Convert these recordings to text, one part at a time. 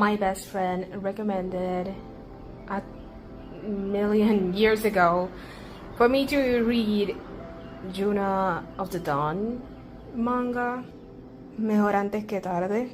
my best friend recommended a million years ago for me to read Juna of the Dawn manga. Mejor antes que tarde.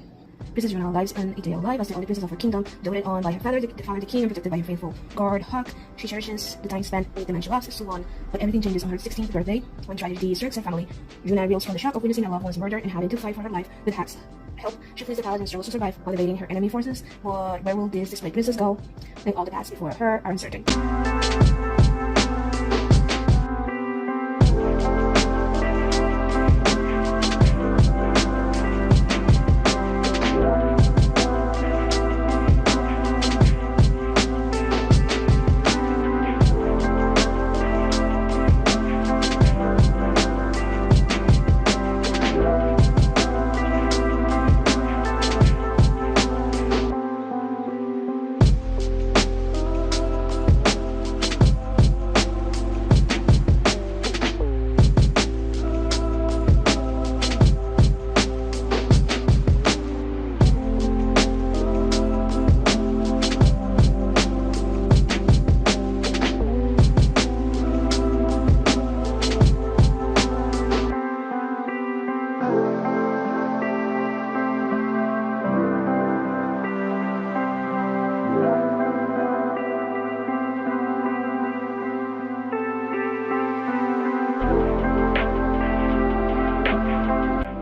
Princess Juna lives an ideal life as the only princess of her kingdom, doted on by her father, the father of the king, and protected by her faithful guard, Huck. She cherishes the time spent with the man she loves, Suwon, but everything changes on her 16th birthday when tragedy strikes her family. Juna reels from the shock of witnessing her loved one's murder and having to fight for her life with Huck's help. She flees the palace and struggles to survive while evading her enemy forces. But where will this dismayed princess go? And all the paths before her are uncertain.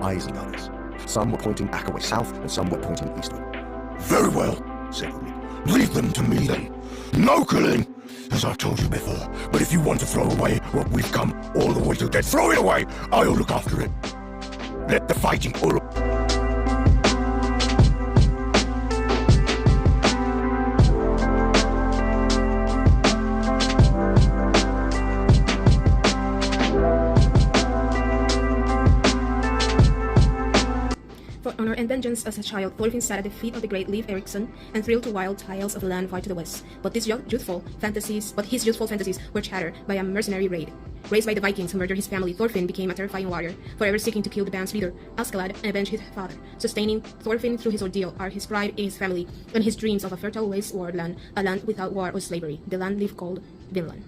Eyes and others. Some were pointing Akaway south, and some were pointing eastward. Very well, said Umi. Leave them to me then. No killing, as I told you before. But if you want to throw away what we've come all the way to get, throw it away. I'll look after it. Let the fighting all. For honor and vengeance as a child, Thorfinn sat at the feet of the great Leif Erikson and thrilled to wild tales of the land far to the west. But his youthful fantasies were shattered by a mercenary raid. Raised by the Vikings who murdered his family, Thorfinn became a terrifying warrior, forever seeking to kill the band's leader, Askeladd, and avenge his father. Sustaining Thorfinn through his ordeal are his pride in his family and his dreams of a fertile wasteward land, a land without war or slavery, the land Leif called Vinland.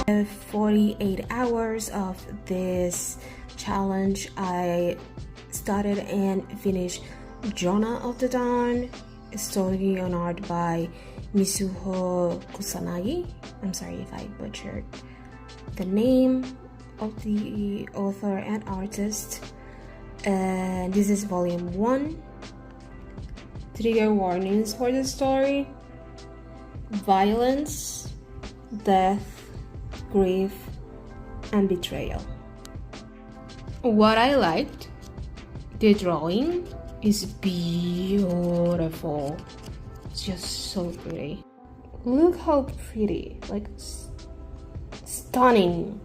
The 48 hours of this challenge, I started and finished Juna of the Dawn, story and art by Mizuho Kusanagi. I'm sorry if I butchered the name of the author and artist. And this is volume 1. Trigger warnings for the story: violence, death, grief, and betrayal. What I liked, the drawing is beautiful. It's just so pretty. Look how pretty, like stunning.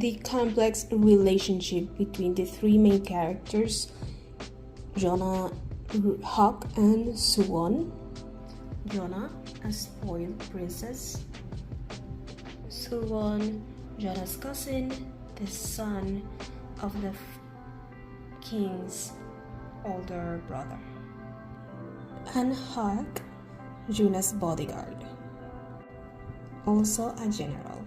The complex relationship between the three main characters, Juna, Huck, and Suwon. Juna, a spoiled princess. Suwon, Juna's cousin, the son of the king's older brother. And Huck, Juna's bodyguard, also a general.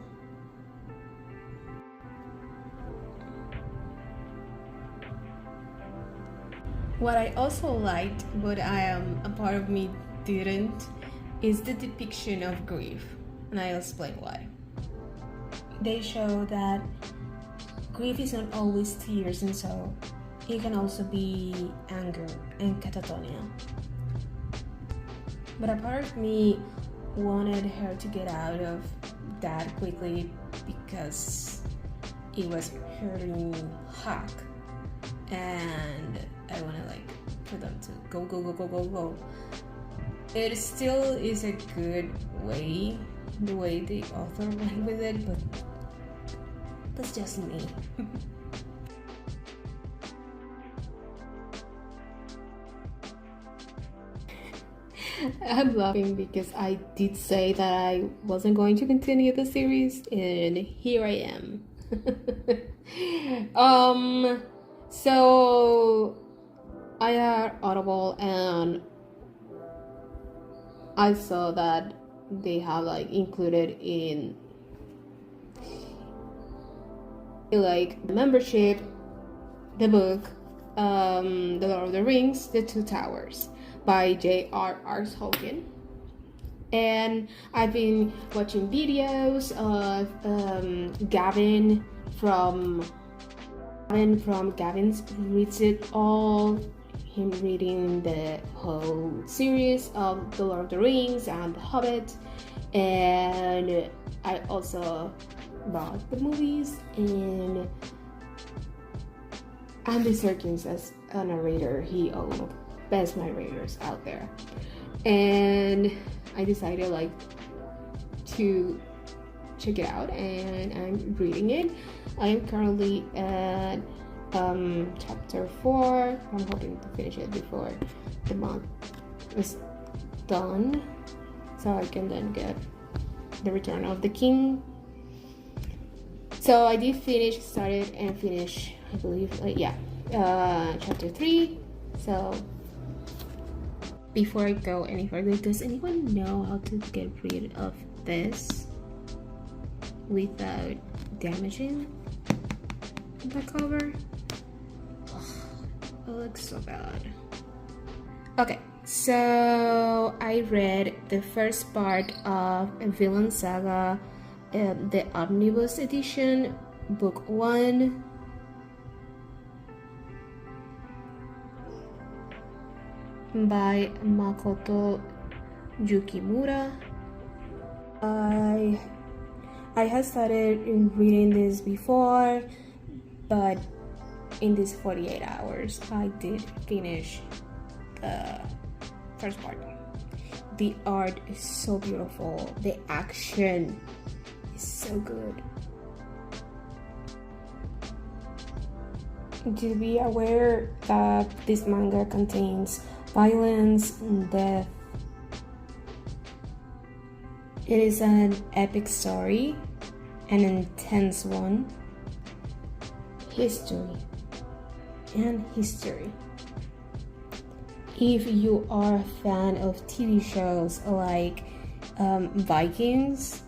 What I also liked, but a part of me didn't, is the depiction of grief, and I'll explain why. They show that grief is not always tears and sorrow. It can also be anger and catatonia. But a part of me wanted her to get out of that quickly because it was hurting Huck. And I want to like for them to go go go go go go. It still is a good way, the way the author went with it, but that's just me. I'm laughing because I did say that I wasn't going to continue the series, and here I am. So I had Audible, and I saw that they have like included in like membership the book The Lord of the Rings, The Two Towers by J.R.R. Tolkien. And I've been watching videos of Gavin from Gavin's Reads It All, him reading the whole series of The Lord of the Rings and The Hobbit. And I also bought the movies, and Andy Serkis as a narrator. He one of the best narrators out there, and I decided like to check it out, and I'm reading it. I am currently at chapter 4. I'm hoping to finish it before the month is done, so I can then get The Return of the King. So I did started and finish, I believe, chapter 3. So before I go any further, does anyone know how to get rid of this without damaging the cover? It looks so bad. Okay, so I read the first part of Villain Saga, the Omnibus Edition, Book 1. By Makoto Yukimura. I had started reading this before, but in these 48 hours I did finish the first part. The art is so beautiful, the action is so good. To be aware that this manga contains violence and death. It is an epic story, an intense one. History. If you are a fan of TV shows like Vikings,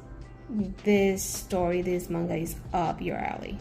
this manga is up your alley.